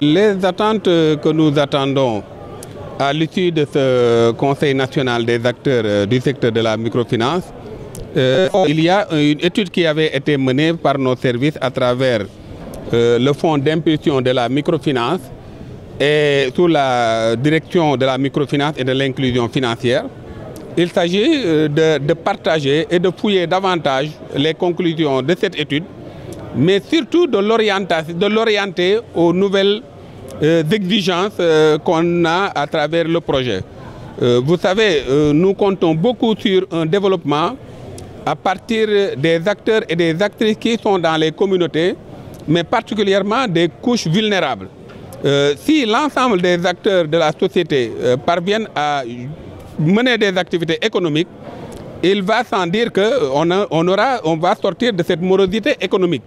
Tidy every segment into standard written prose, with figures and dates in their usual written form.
Les attentes que nous attendons à l'issue de ce Conseil national des acteurs du secteur de la microfinance, il y a une étude qui avait été menée par nos services à travers le Fonds d'impulsion de la microfinance et sous la direction de la microfinance et de l'inclusion financière. Il s'agit de partager et de fouiller davantage les conclusions de cette étude, mais surtout de l'orienter aux nouvelles exigences qu'on a à travers le projet. Vous savez, nous comptons beaucoup sur un développement à partir des acteurs et des actrices qui sont dans les communautés, mais particulièrement des couches vulnérables. Si l'ensemble des acteurs de la société parviennent à mener des activités économiques, il va sans dire qu'on va sortir de cette morosité économique.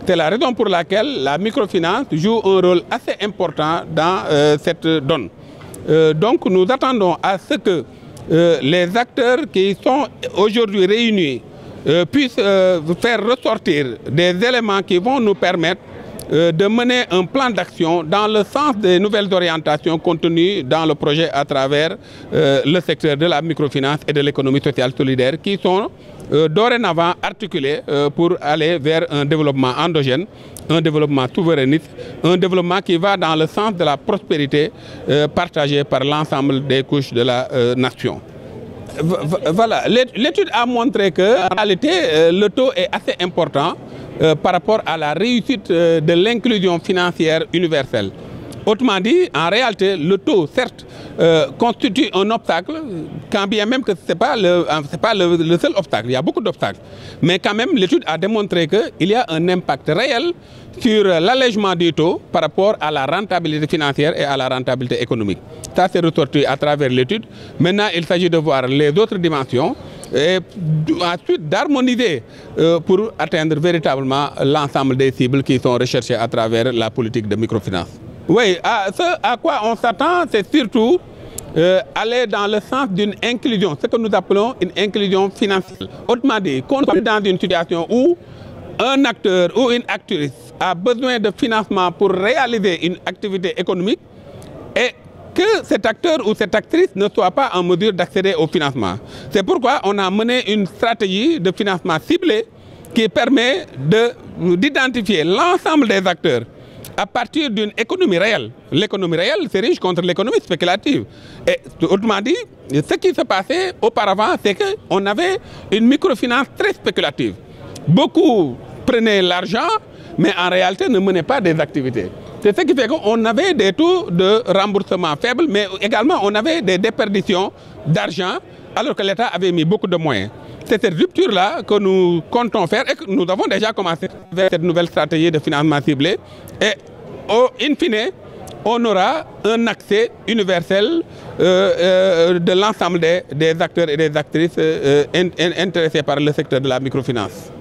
C'est la raison pour laquelle la microfinance joue un rôle assez important dans cette donne. Donc nous attendons à ce que les acteurs qui sont aujourd'hui réunis puissent faire ressortir des éléments qui vont nous permettre de mener un plan d'action dans le sens des nouvelles orientations contenues dans le projet à travers le secteur de la microfinance et de l'économie sociale solidaire qui sont dorénavant articulés pour aller vers un développement endogène, un développement souverainiste, un développement qui va dans le sens de la prospérité partagée par l'ensemble des couches de la nation. Voilà, l'étude a montré qu'en réalité, le taux est assez important par rapport à la réussite de l'inclusion financière universelle. Autrement dit, en réalité, le taux, certes, constitue un obstacle, quand bien même que ce n'est pas le seul obstacle, il y a beaucoup d'obstacles. Mais quand même, l'étude a démontré qu'il y a un impact réel sur l'allègement du taux par rapport à la rentabilité financière et à la rentabilité économique. Ça, c'est ressorti à travers l'étude. Maintenant, il s'agit de voir les autres dimensions et ensuite d'harmoniser pour atteindre véritablement l'ensemble des cibles qui sont recherchées à travers la politique de microfinance. Oui, ce à quoi on s'attend, c'est surtout aller dans le sens d'une inclusion, ce que nous appelons une inclusion financière. Autrement dit, qu'on soit dans une situation où un acteur ou une actrice a besoin de financement pour réaliser une activité économique et que cet acteur ou cette actrice ne soit pas en mesure d'accéder au financement. C'est pourquoi on a mené une stratégie de financement ciblé qui permet d'identifier l'ensemble des acteurs à partir d'une économie réelle. L'économie réelle, c'est riche contre l'économie spéculative. Et autrement dit, ce qui se passait auparavant, c'est qu'on avait une microfinance très spéculative. Beaucoup prenaient l'argent, mais en réalité ne menaient pas des activités. C'est ce qui fait qu'on avait des taux de remboursement faibles, mais également on avait des déperditions d'argent, alors que l'État avait mis beaucoup de moyens. C'est cette rupture-là que nous comptons faire et que nous avons déjà commencé vers cette nouvelle stratégie de financement ciblé. Et in fine, on aura un accès universel de l'ensemble des acteurs et des actrices intéressés par le secteur de la microfinance.